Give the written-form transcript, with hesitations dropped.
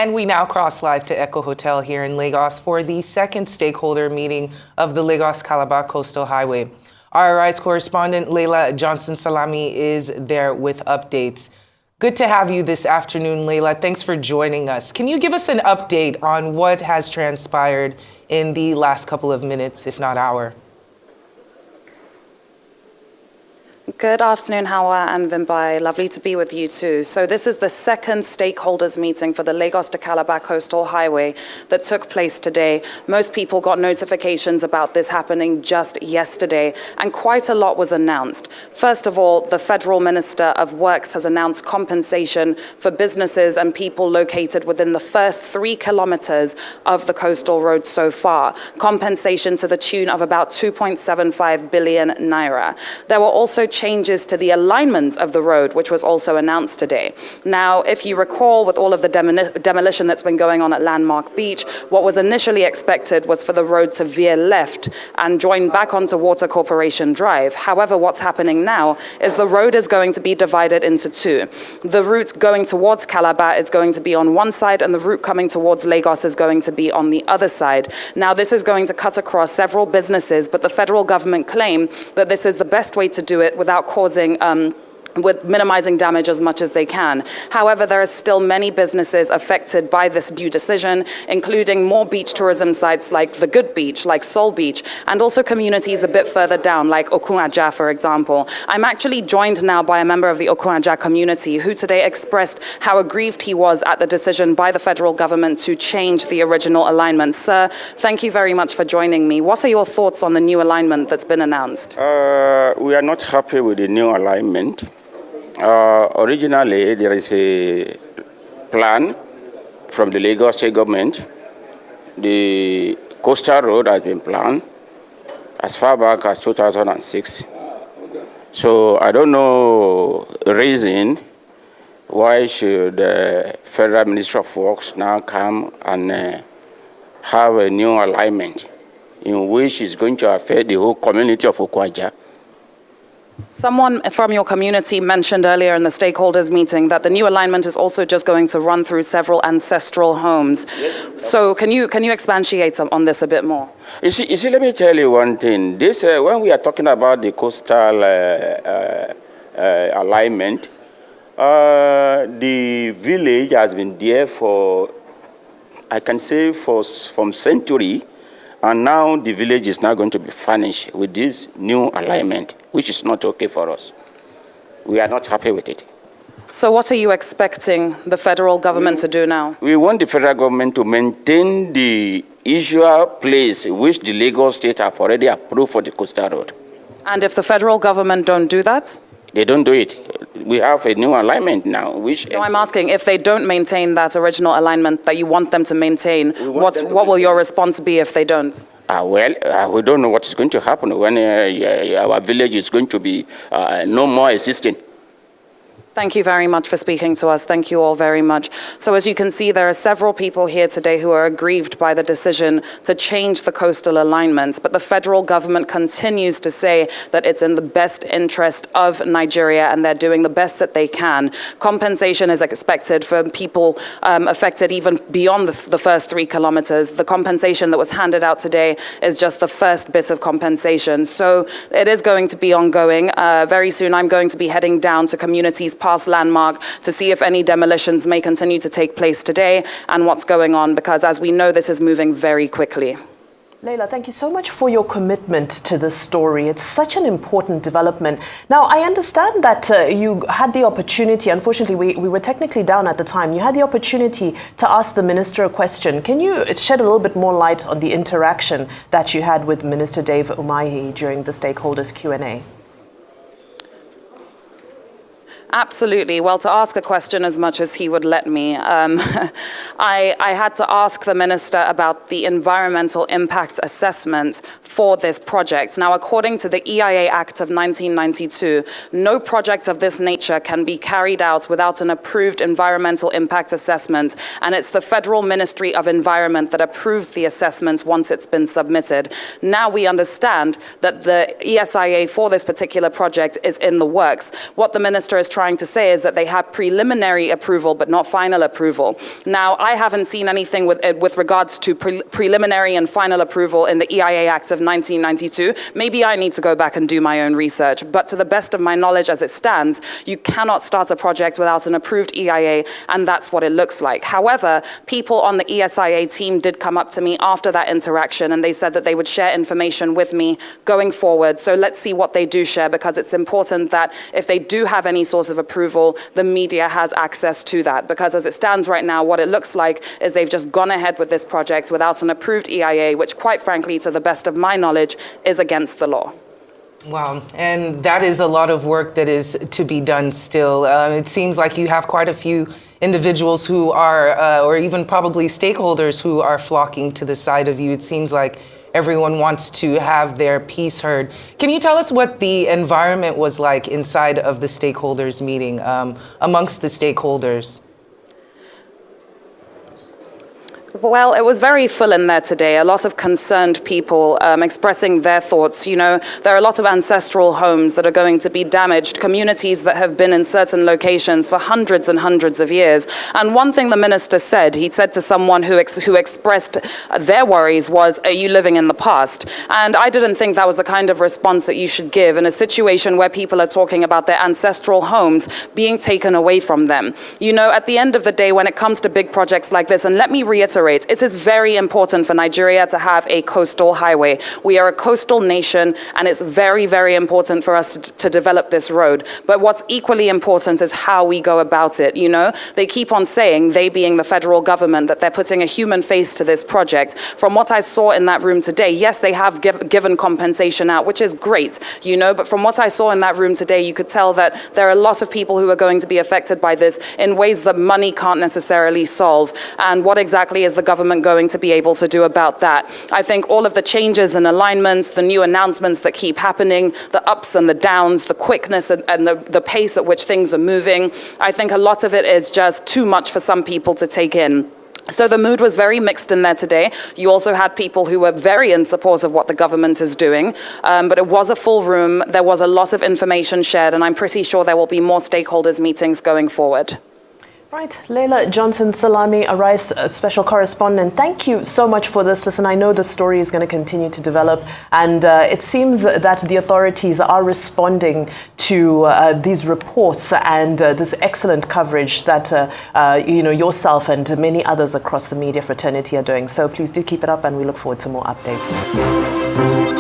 And we now cross live to Echo Hotel here in Lagos for the second stakeholder meeting of the Lagos-Calabar Coastal Highway. Our RI's correspondent, Leila Johnson-Salami, is there with updates. Good to have you this afternoon, Leila. Thanks for joining us. Can you give us an update on what has transpired in the last couple of minutes, if not hour? Good afternoon, Hawa and Vimbai. Lovely to be with you too. So this is the second stakeholders meeting for the Lagos-Calabar Coastal Highway that took place today. Most people got notifications about this happening just yesterday, and quite a lot was announced. First of all, the Federal Minister of Works has announced compensation for businesses and people located within the first 3 kilometers of the coastal road so far. Compensation to the tune of about 2.75 billion naira. There were also changes to the alignment of the road, which was also announced today. Now, if you recall, with all of the demolition that's been going on at Landmark Beach, what was initially expected was for the road to veer left and join back onto Water Corporation Drive. However, what's happening now is the road is going to be divided into 2. The route going towards Calabar is going to be on one side, and the route coming towards Lagos is going to be on the other side. Now, this is going to cut across several businesses, but the federal government claim that this is the best way to do it without causing with minimizing damage as much as they can. However, there are still many businesses affected by this new decision, including more beach tourism sites like the Good Beach, like Sol Beach, and also communities a bit further down, like Okun-Aja, for example. I'm actually joined now by a member of the Okun-Aja community who today expressed how aggrieved he was at the decision by the federal government to change the original alignment. Sir, thank you very much for joining me. What are your thoughts on the new alignment that's been announced? We are not happy with the new alignment. Originally, there is a plan from the Lagos state government. The coastal road has been planned as far back as 2006. So I don't know the reason why should the Federal Ministry of Works now come and have a new alignment in which is going to affect the whole community of Okun-Aja. Someone from your community mentioned earlier in the stakeholders meeting that the new alignment is also just going to run through several ancestral homes. Yes. So can you expatiate on this a bit more? You see, let me tell you one thing. This when we are talking about the coastal alignment, the village has been there for, I can say, from century. And now the village is now going to be furnished with this new alignment, which is not okay for us. We are not happy with it. So what are you expecting the federal government to do now? We want the federal government to maintain the usual place which the Lagos state have already approved for the coastal road. And if the federal government don't do that? They don't do it. We have a new alignment now, which... No, I'm asking, if they don't maintain that original alignment that you want them to maintain, what will your response be if they don't? We don't know what's going to happen when our village is going to be no more existing. Thank you very much for speaking to us. Thank you all very much. So as you can see, there are several people here today who are aggrieved by the decision to change the coastal alignments, but the federal government continues to say that it's in the best interest of Nigeria and they're doing the best that they can. Compensation is expected for people affected even beyond the first 3 kilometers. The compensation that was handed out today is just the first bit of compensation. So it is going to be ongoing. Very soon I'm going to be heading down to communities past Landmark to see if any demolitions may continue to take place today and what's going on, because as we know, this is moving very quickly. Leila, thank you so much for your commitment to this story. It's such an important development. Now, I understand that you had the opportunity, unfortunately, we were technically down at the time, you had the opportunity to ask the minister a question. Can you shed a little bit more light on the interaction that you had with Minister Dave Umahi during the stakeholders Q&A? Absolutely. Well, to ask a question as much as he would let me, I had to ask the minister about the environmental impact assessment for this project. Now, according to the EIA Act of 1992, no project of this nature can be carried out without an approved environmental impact assessment, and it's the Federal Ministry of Environment that approves the assessment once it's been submitted. Now we understand that the ESIA for this particular project is in the works. What the minister is trying trying to say is that they have preliminary approval, but not final approval. Now, I haven't seen anything with regards to preliminary and final approval in the EIA Act of 1992. Maybe I need to go back and do my own research, but to the best of my knowledge as it stands, you cannot start a project without an approved EIA, and that's what it looks like. However, people on the ESIA team did come up to me after that interaction, and they said that they would share information with me going forward. So let's see what they do share, because it's important that if they do have any source of approval, the media has access to that. Because as it stands right now, what it looks like is they've just gone ahead with this project without an approved EIA, which quite frankly, to the best of my knowledge, is against the law. Wow, and that is a lot of work that is to be done still. It seems like you have quite a few individuals who are, or even probably stakeholders who are flocking to the side of you. It seems like everyone wants to have their piece heard. Can you tell us what the environment was like inside of the stakeholders meeting, amongst the stakeholders? Well, it was very full in there today. A lot of concerned people expressing their thoughts. You know, there are a lot of ancestral homes that are going to be damaged, communities that have been in certain locations for hundreds and hundreds of years. And one thing the minister said, he said to someone who expressed their worries was, "Are you living in the past?" And I didn't think that was the kind of response that you should give in a situation where people are talking about their ancestral homes being taken away from them. You know, at the end of the day, when it comes to big projects like this, and let me reiterate, it is very important for Nigeria to have a coastal highway. We are a coastal nation, and it's very, very important for us to develop this road. But what's equally important is how we go about it. You know, they keep on saying, they being the federal government, that they're putting a human face to this project. From what I saw in that room today, yes, they have given compensation out, which is great, you know, but from what I saw in that room today, you could tell that there are a lot of people who are going to be affected by this in ways that money can't necessarily solve. And what exactly is the government going to be able to do about that? I think all of the changes and alignments, the new announcements that keep happening, the ups and the downs, the quickness and the pace at which things are moving, I think a lot of it is just too much for some people to take in. So the mood was very mixed in there today. You also had people who were very in support of what the government is doing, but it was a full room. There was a lot of information shared, and I'm pretty sure there will be more stakeholders meetings going forward. Right, Leila Johnson-Salami, Arise special correspondent, thank you so much for this. Listen, I know the story is going to continue to develop, and it seems that the authorities are responding to these reports and this excellent coverage that you know, yourself and many others across the media fraternity are doing. So please do keep it up, and we look forward to more updates.